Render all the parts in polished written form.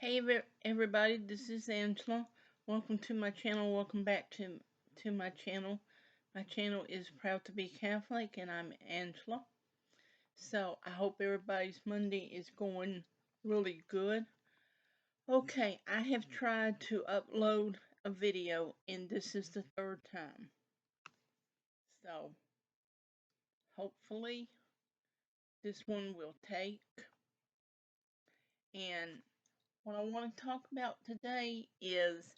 Hey everybody, this is Angela. Welcome to my channel. Welcome back to my channel. My channel is Proud to Be Catholic and I'm Angela. So I hope everybody's Monday is going really good. Okay, I have tried to upload a video and this is the third time. So hopefully this one will take. And what I want to talk about today is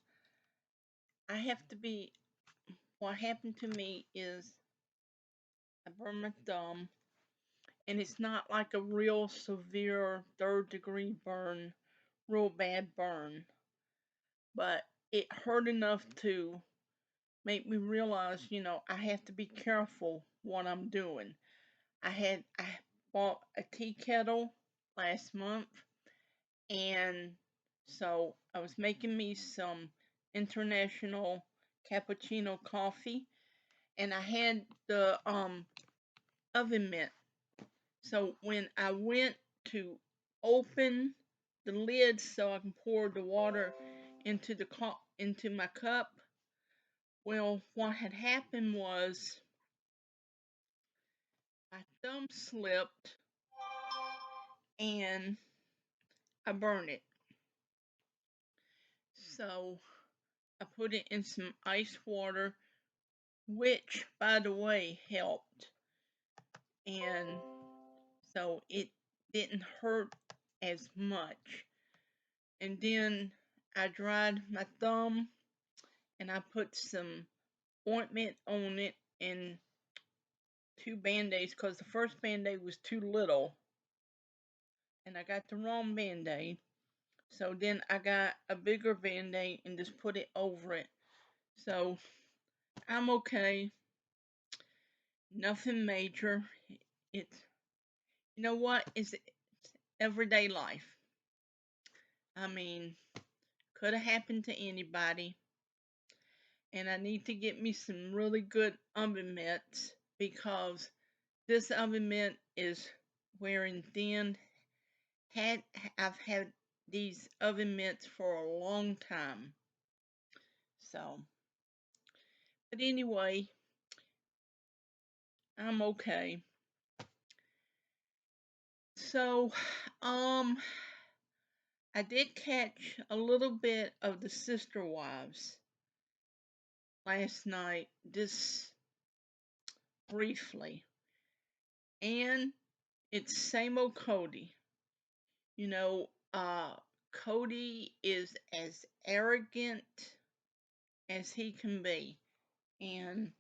I have to be what happened to me is I burned my thumb, and it's not like a real severe third degree burn, real bad burn, but it hurt enough to make me realize, I have to be careful what I'm doing. I bought a tea kettle last month, and so I was making me some international cappuccino coffee, and I had the oven mitt. So when I went to open the lid so I can pour the water into my cup, well, what had happened was my thumb slipped and I burned it. So I put it in some ice water, which, by the way, helped. And so it didn't hurt as much. And then I dried my thumb and I put some ointment on it and two band-aids because the first band-aid was too little and I got the wrong band-aid. So then I got a bigger band-aid and just put it over it. So I'm okay. Nothing major. It's, you know what? It's everyday life. I mean, could have happened to anybody. And I need to get me some really good oven mitts because this oven mitt is wearing thin. I've had these oven mitts for a long time. So, but anyway, I'm okay. So, I did catch a little bit of the Sister Wives last night, just briefly. And it's same old Cody. You know, Cody is as arrogant as he can be. And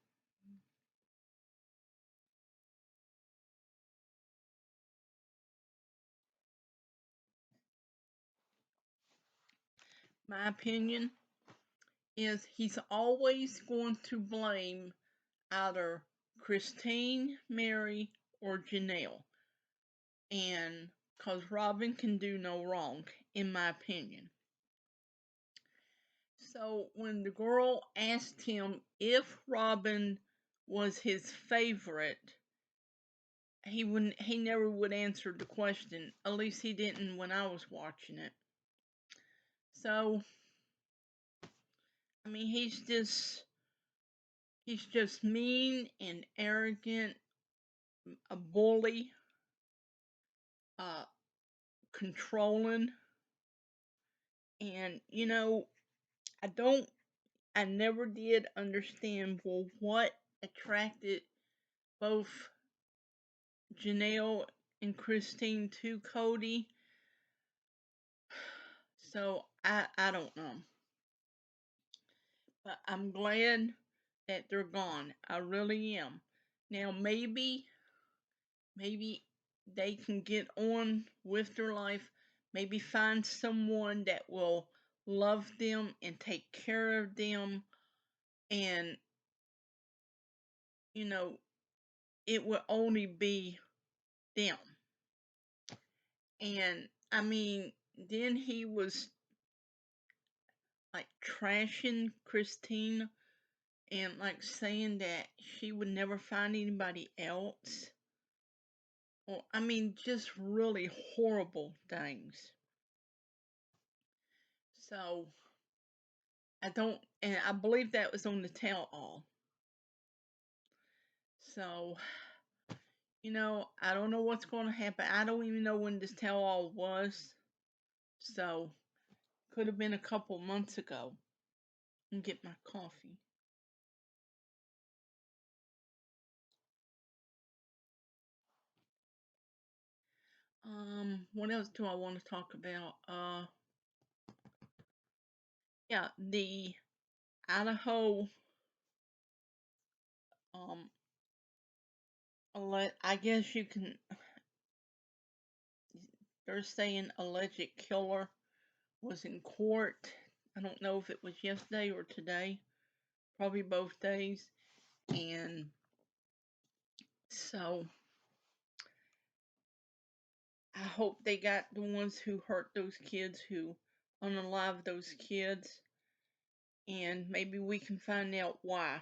my opinion is he's always going to blame either Christine, Mary, or Janelle. And because Robin can do no wrong, in my opinion. So when the girl asked him if Robin was his favorite, he never would answer the question. At least he didn't when I was watching it. So I mean he's just mean and arrogant, a bully, uh controlling, and I never did understand, well, what attracted both Janelle and Christine to Cody. So I don't know. But I'm glad that they're gone. I really am. Now maybe they can get on with their life. Maybe find someone that will love them and take care of them, and you know it will only be them. And I mean, then he was like trashing Christine and like saying that she would never find anybody else. Well, I mean, just really horrible things. So I don't, and I believe that was on the tell all. So, I don't know what's going to happen. I don't even know when this tell all was. So, could have been a couple months ago. And get my coffee. What else do I want to talk about? Yeah, the Idaho, um, I guess you can, they're saying alleged killer was in court. I don't know if it was yesterday or today, probably both days. And so I hope they got the ones who hurt those kids, who unalive those kids, and maybe we can find out why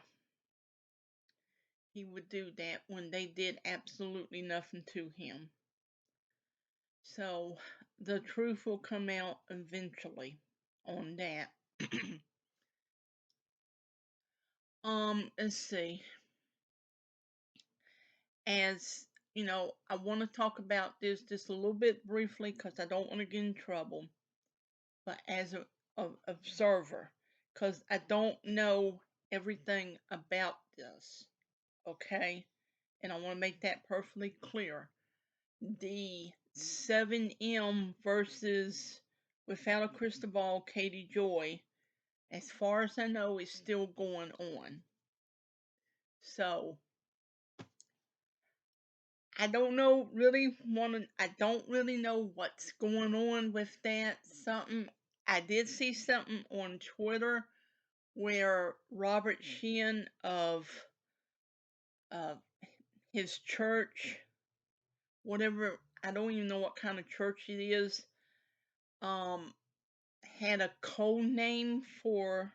he would do that when they did absolutely nothing to him. So the truth will come out eventually on that. Let's see. As I want to talk about this just a little bit briefly because I don't want to get in trouble. But as a observer, because I don't know everything about this, okay? And I want to make that perfectly clear. The 7M versus Without a Crystal Ball, Katie Joy, as far as I know, is still going on. So I don't really know what's going on with that. I did see something on Twitter where Robert Sheehan of uh, his church, whatever, I don't even know what kind of church it is, um, had a code name for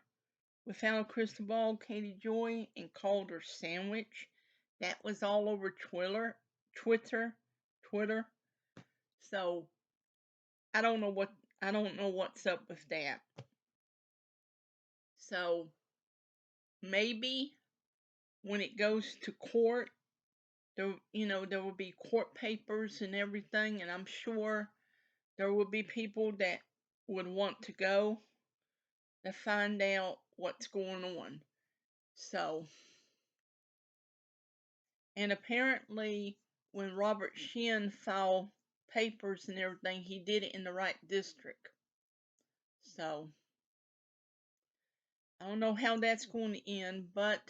Without a Crystal Ball, Katie Joy, and called her Sandwich. That was all over Twitter. So I don't know what's up with that. So maybe when it goes to court, there will be court papers and everything, and I'm sure there will be people that would want to go to find out what's going on. So, and apparently, when Robert Sheehan filed papers and everything, he did it in the right district. So, I don't know how that's going to end, but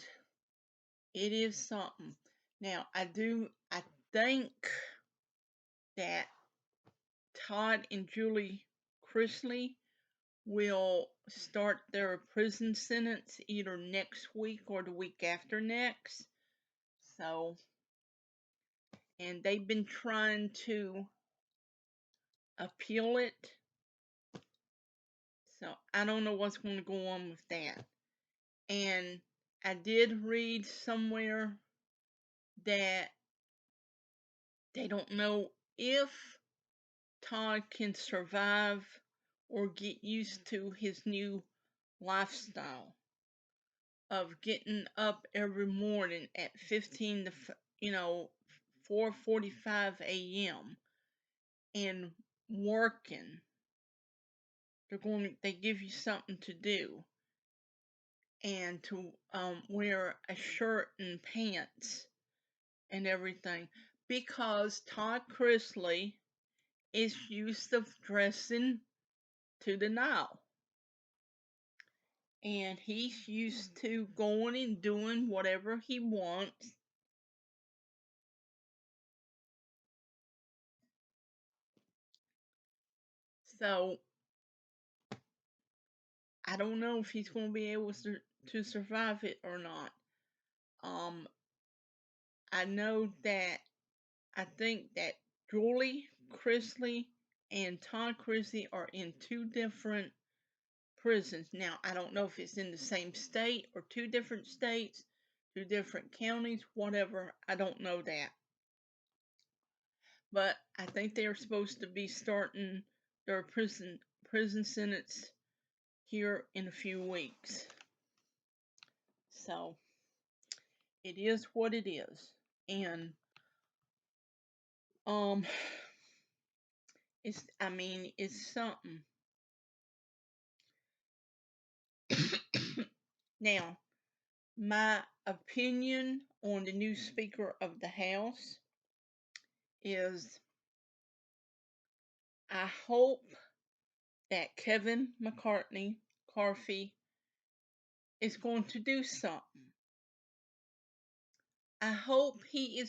it is something. Now, I think that Todd and Julie Chrisley will start their prison sentence either next week or the week after next. So, and they've been trying to appeal it. So, I don't know what's going to go on with that. And I did read somewhere that they don't know if Todd can survive or get used to his new lifestyle of getting up every morning at 15 to 4:45 a.m. and working. They give you something to do and to wear a shirt and pants and everything, because Todd Chrisley is used to dressing to the nile. And he's used to going and doing whatever he wants. So I don't know if he's going to be able to survive it or not. Um, I think that Julie Chrisley and Todd Chrisley are in two different prisons. Now, I don't know if it's in the same state or two different states, two different counties, whatever. I don't know that. But I think they're supposed to be starting their prison sentence here in a few weeks. So it is what it is. And um it's something. Now, my opinion on the new Speaker of the House is I hope that Kevin McCarthy is going to do something. I hope he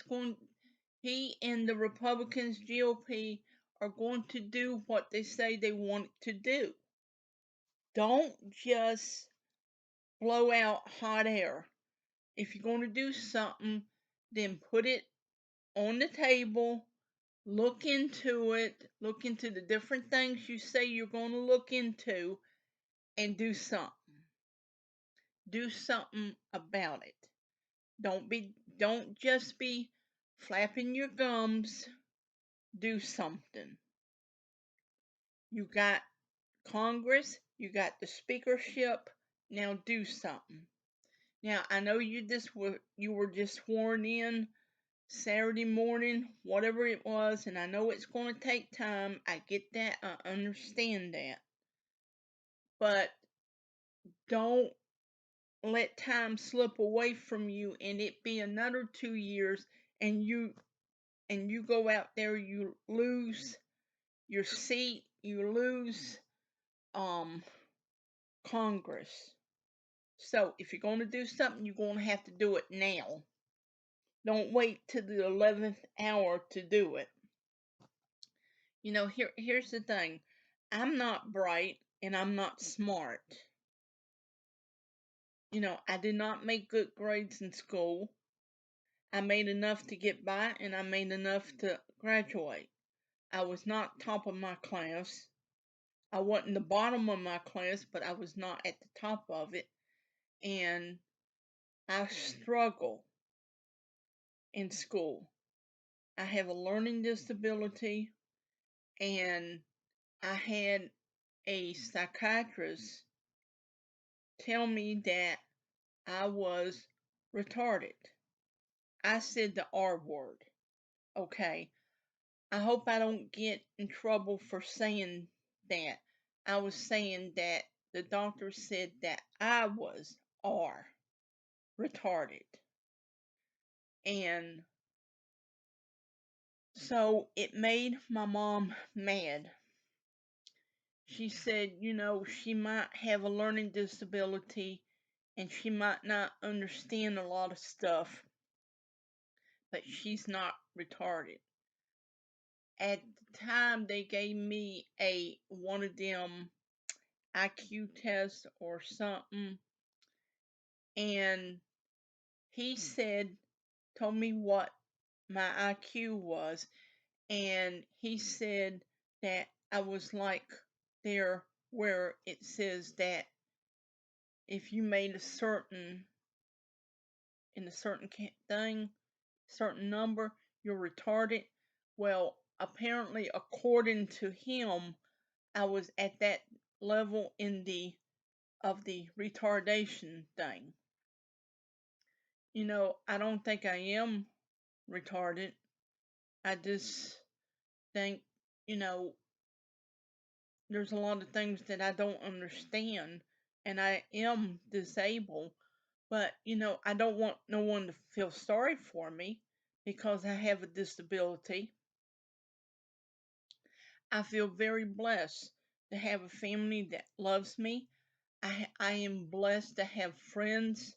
and the Republicans, GOP, are going to do what they say they want to do. Don't just blow out hot air. If you're going to do something, then put it on the table, look into it, look into the different things you say you're going to look into, and do something. Do something about it. Don't just be flapping your gums. Do something. You got Congress, you got the speakership. Now do something. Now I know you were just sworn in Saturday morning, whatever it was, and I know it's going to take time. I get that. I understand that. But don't let time slip away from you and it be another 2 years and you go out there, you lose your seat, you lose Congress. So if you're going to do something, you're going to have to do it now. Don't wait to the 11th hour to do it. Here's the thing. I'm not bright and I'm not smart. I did not make good grades in school. I made enough to get by and I made enough to graduate. I was not top of my class. I wasn't the bottom of my class, but I was not at the top of it. And I struggle in school. I have a learning disability, and I had a psychiatrist tell me that I was retarded. I said the R word. Okay. I hope I don't get in trouble for saying that. I was saying that the doctor said that I was R, retarded. And so it made my mom mad. She said, she might have a learning disability and she might not understand a lot of stuff, but she's not retarded. At the time, they gave me one of them IQ tests or something, and he told me what my IQ was, and he said that I was like there where it says that if you made a certain thing, certain number, you're retarded. Well, apparently, according to him, I was at that level of the retardation thing. I don't think I am retarded. I just think, you know, there's a lot of things that I don't understand, and I am disabled, but, I don't want no one to feel sorry for me because I have a disability. I feel very blessed to have a family that loves me. I am blessed to have friends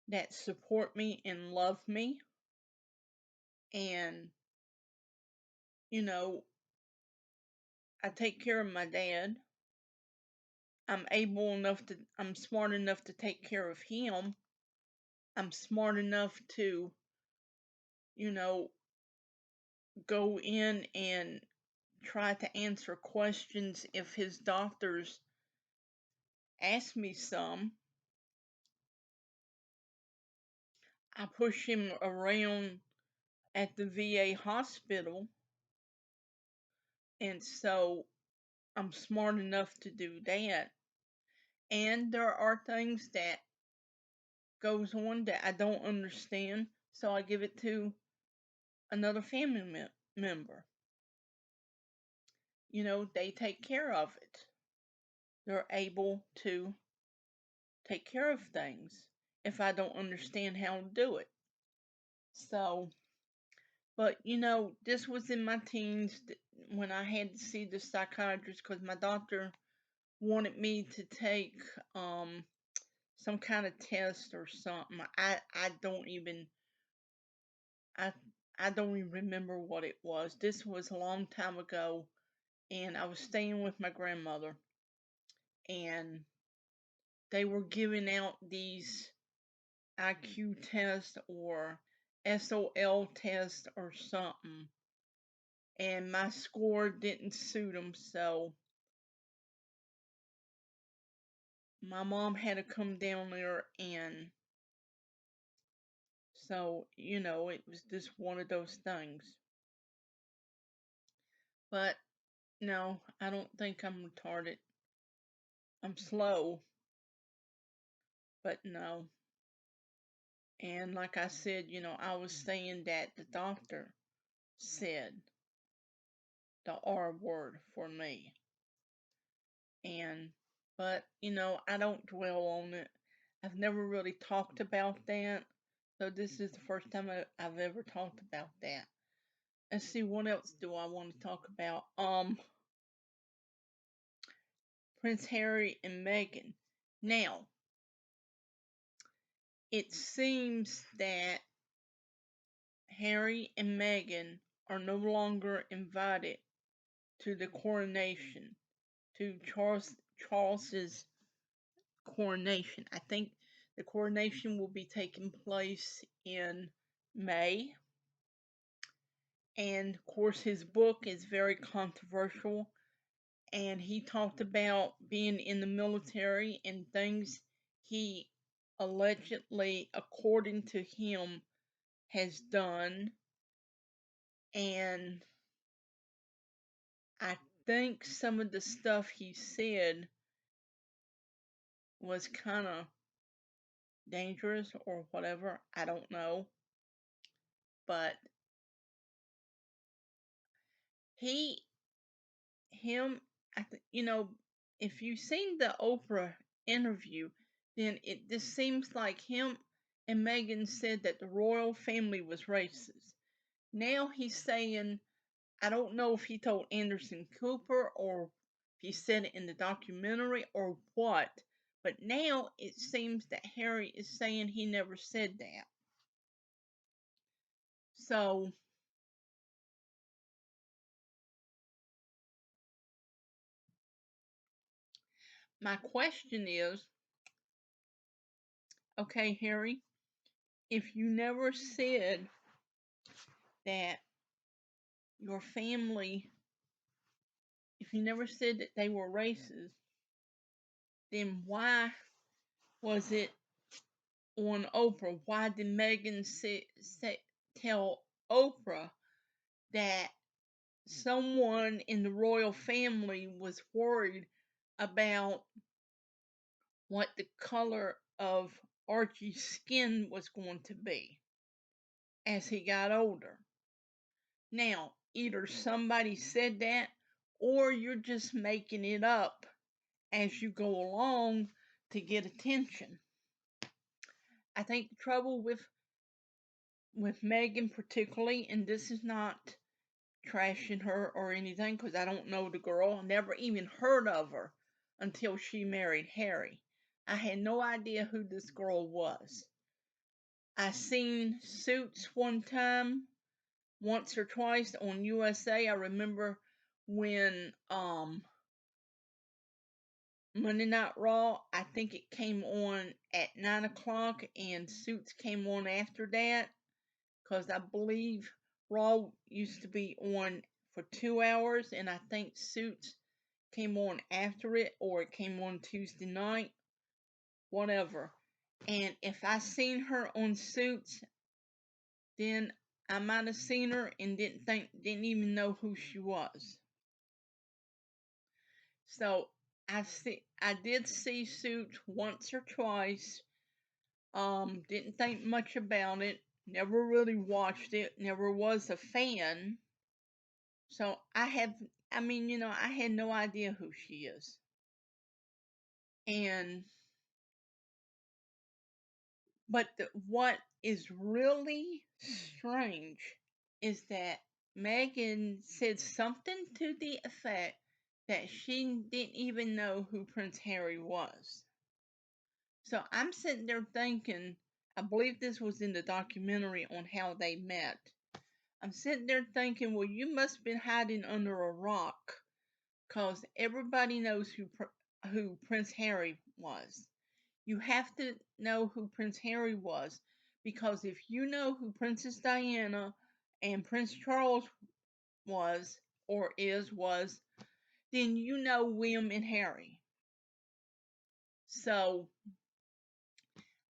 that support me and love me. And, you know, I take care of my dad. I'm smart enough to take care of him. I'm smart enough to, you know, go in and try to answer questions if his doctors ask me some. I push him around at the VA hospital, and so I'm smart enough to do that. And there are things that goes on that I don't understand, so I give it to another family member. They take care of it. They're able to take care of things if I don't understand how to do it. So, but this was in my teens when I had to see the psychiatrist because my doctor wanted me to take some kind of test or something. I don't even I I don't even remember what it was. This was a long time ago, and I was staying with my grandmother, and they were giving out these IQ tests or SOL tests or something, and my score didn't suit them, so my mom had to come down there, and so it was just one of those things. But no, I don't think I'm retarded. I'm slow, but no. And like I said, I was saying that the doctor said the R word for me. And, but, I don't dwell on it. I've never really talked about that. So this is the first time I've ever talked about that. Let's see, what else do I want to talk about? Prince Harry and Meghan. Now, it seems that Harry and Meghan are no longer invited to the coronation, to Charles's coronation. I think the coronation will be taking place in May. And of course, his book is very controversial. And he talked about being in the military and things he allegedly, according to him, has done. And I think some of the stuff he said was kind of dangerous or whatever. I don't know. But he, him, if you've seen the Oprah interview, then it just seems like him and Meghan said that the royal family was racist. Now he's saying, I don't know if he told Anderson Cooper or if he said it in the documentary or what, but now it seems that Harry is saying he never said that. So, my question is, okay, Harry, if you never said that your family, if you never said that they were racist, then why was it on Oprah? Why did Meghan tell Oprah that someone in the royal family was worried about what the color of Archie's skin was going to be as he got older? Now, either somebody said that or you're just making it up as you go along to get attention. I think the trouble with Meghan particularly, and this is not trashing her or anything because I don't know the girl, never even heard of her until she married Harry. I had no idea who this girl was. I seen Suits one time, once or twice on USA. I remember when Monday Night Raw, I think it came on at 9 o'clock and Suits came on after that because I believe Raw used to be on for 2 hours and I think Suits came on after it or it came on Tuesday night, whatever. And if I seen her on Suits, then I might have seen her and didn't even know who she was. So I did see Suits once or twice. Didn't think much about it. Never really watched it. Never was a fan. So I mean, I had no idea who she is. And, what is really strange is that Megan said something to the effect that she didn't even know who Prince Harry was. So I'm sitting there thinking, I believe this was in the documentary on how they met. I'm sitting there thinking, well, you must have been hiding under a rock because everybody knows who Prince Harry was. You have to know who Prince Harry was because if you know who Princess Diana and Prince Charles was was, then you know William and Harry. So,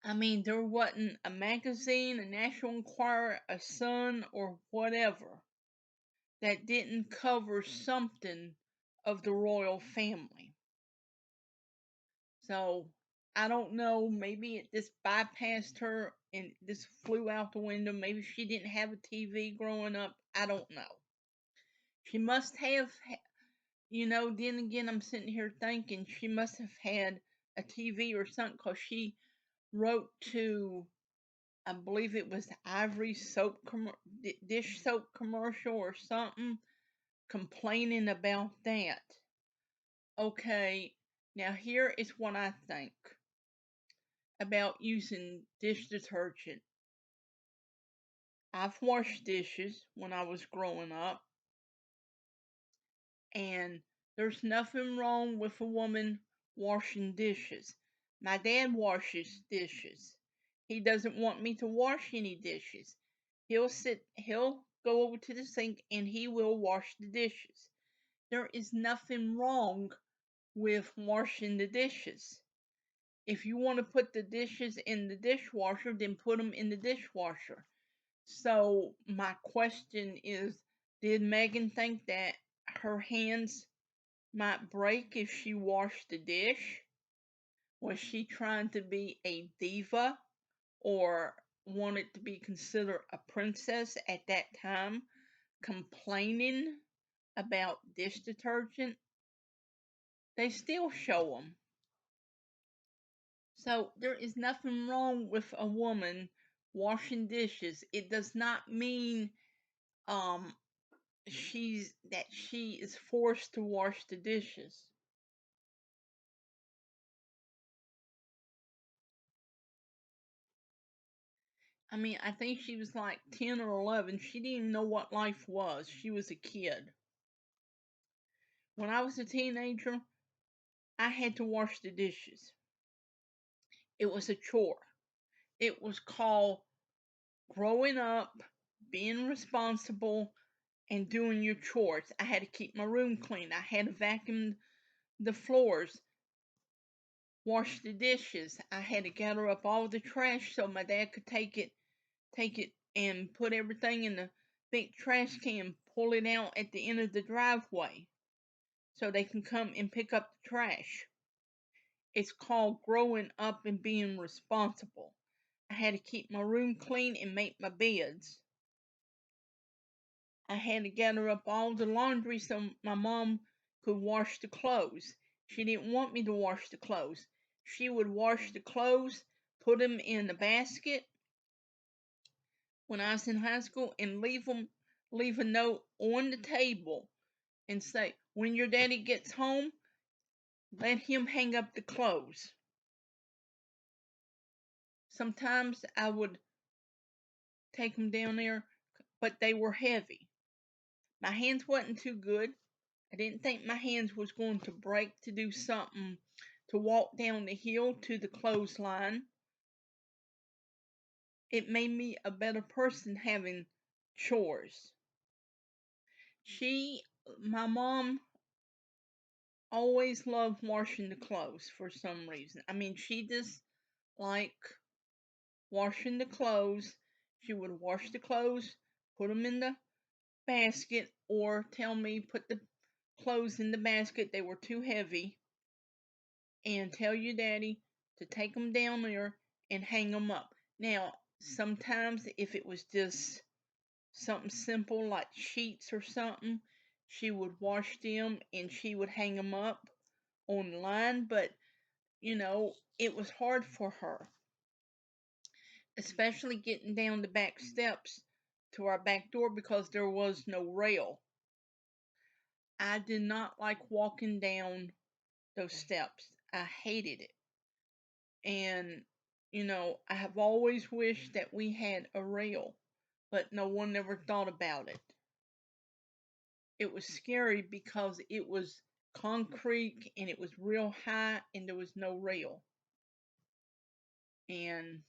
I mean, there wasn't a magazine, a National Enquirer, a Sun, or whatever that didn't cover something of the royal family. So, I don't know, maybe it just bypassed her and just flew out the window. Maybe she didn't have a TV growing up. I don't know. She must have, then again, I'm sitting here thinking she must have had a TV or something because she wrote to, I believe it was the Ivory dish soap commercial or something, complaining about that. Okay, now here is what I think about using dish detergent. I've washed dishes when I was growing up, and there's nothing wrong with a woman washing dishes. My dad washes dishes. He doesn't want me to wash any dishes. He'll go over to the sink and he will wash the dishes. There is nothing wrong with washing the dishes. If you want to put the dishes in the dishwasher, then put them in the dishwasher. So, my question is, did Megan think that her hands might break if she washed the dish? Was she trying to be a diva or wanted to be considered a princess at that time, complaining about dish detergent? They still show them. So there is nothing wrong with a woman washing dishes. It does not mean um she is forced to wash the dishes. I mean, I think she was like 10 or 11. She didn't even know what life was. She was a kid. When I was a teenager, I had to wash the dishes. It was a chore. It was called growing up, being responsible, and doing your chores. I had to keep my room clean. I had to vacuum the floors, wash the dishes. I had to gather up all the trash so my dad could take it and put everything in the big trash can, pull it out at the end of the driveway so they can come and pick up the trash. It's called growing up and being responsible. I had to keep my room clean and make my beds. I had to gather up all the laundry so my mom could wash the clothes. She didn't want me to wash the clothes. She would wash the clothes, put them in a basket when I was in high school, and leave a note on the table and say, when your daddy gets home, let him hang up the clothes. Sometimes I would take them down there, but they were heavy. My hands wasn't too good. I didn't think my hands was going to break to do something to walk down the hill to the clothesline. It made me a better person having chores. My mom always loved washing the clothes for some reason. I mean, she just like washing the clothes. She would wash the clothes, put them in the basket, or tell me put the clothes in the basket. They were too heavy. and tell your daddy to take them down there and hang them up. Now, sometimes if it was just something simple like sheets or something, she would wash them and she would hang them up online, but it was hard for her, especially getting down the back steps to our back door because there was no rail. I did not like walking down those steps. I hated it. And, I have always wished that we had a rail, but no one ever thought about it. It was scary because it was concrete and it was real high and there was no rail. And,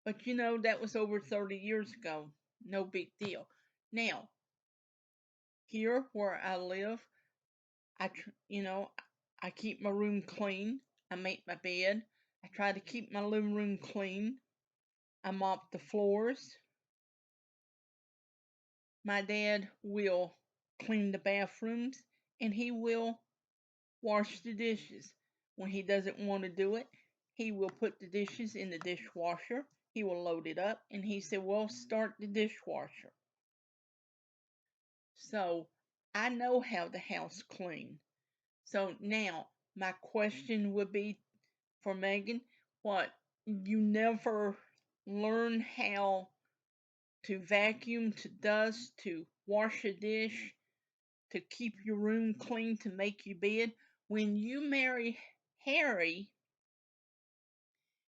but that was over 30 years ago. No big deal. Now, here where I live, I keep my room clean. I make my bed. I try to keep my living room clean. I mop the floors. My dad will clean the bathrooms and he will wash the dishes. When he doesn't want to do it, he will put the dishes in the dishwasher. He will load it up and he said, well, start the dishwasher. So I know how the house clean. So now my question would be for Megan, what, you never learn how to vacuum, to dust, to wash a dish, to keep your room clean, to make your bed? When you marry Harry,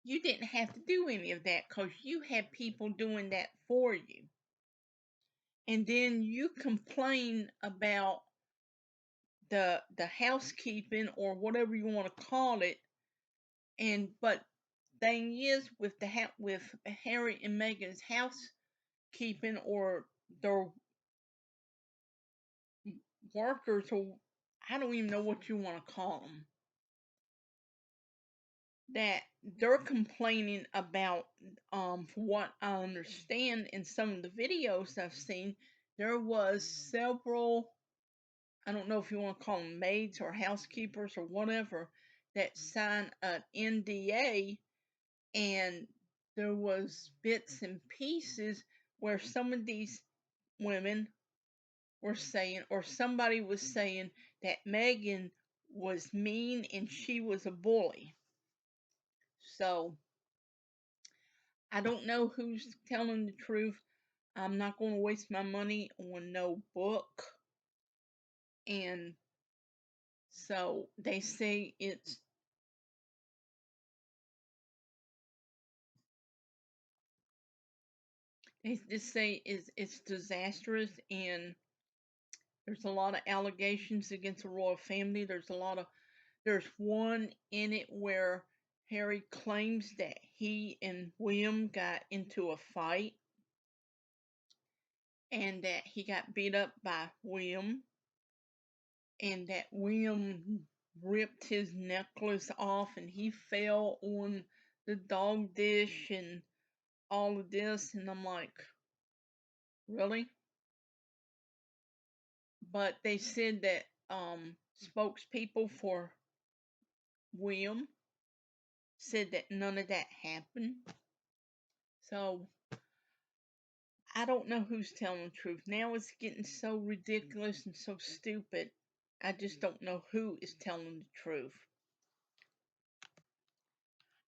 you didn't have to do any of that because you had people doing that for you. And then you complain about the housekeeping or whatever you want to call it. And but thing is, with with Harry and Meghan's housekeeping or their workers, or I don't even know what you want to call them, that they're complaining about, from what I understand in some of the videos I've seen, there was several, I don't know if you want to call them maids or housekeepers or whatever, that signed an NDA, and there was bits and pieces where some of these women were saying, or somebody was saying, that Meghan was mean and she was a bully. So I don't know who's telling the truth. I'm not going to waste my money on no book. And so they say they just say it's disastrous, and there's a lot of allegations against the royal family. There's one in it where Harry claims that he and William got into a fight and that he got beat up by William, and that William ripped his necklace off and he fell on the dog dish and all of this. And I'm like, really? But they said that spokespeople for William said that none of that happened. So I don't know who's telling the truth. Now it's getting so ridiculous and so stupid. I just don't know who is telling the truth.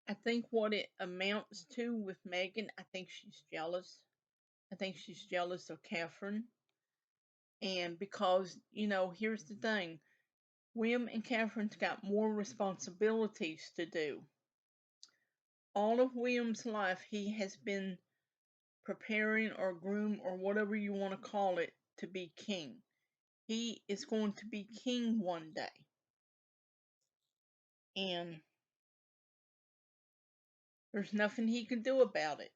I think what it amounts to with Meghan, I think she's jealous. I think she's jealous of Catherine. And because, here's the thing, William and Catherine's got more responsibilities to do. All of William's life, he has been preparing or groom or whatever you want to call it to be king. He is going to be king one day. And there's nothing he can do about it.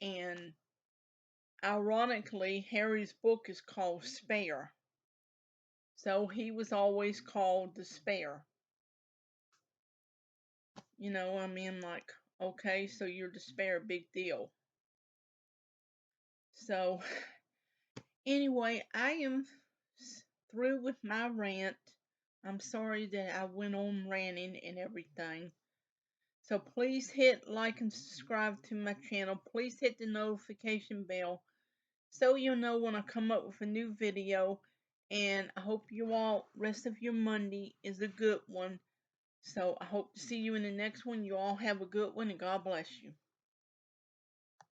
And ironically, Harry's book is called Spare. So he was always called the Spare. I mean, like, okay, so you're the Spare, big deal. So, anyway, I am through with my rant. I'm sorry that I went on ranting and everything. So please hit like and subscribe to my channel. Please hit the notification bell so you'll know when I come up with a new video. And I hope you all, rest of your Monday is a good one. So I hope to see you in the next one. You all have a good one and God bless you.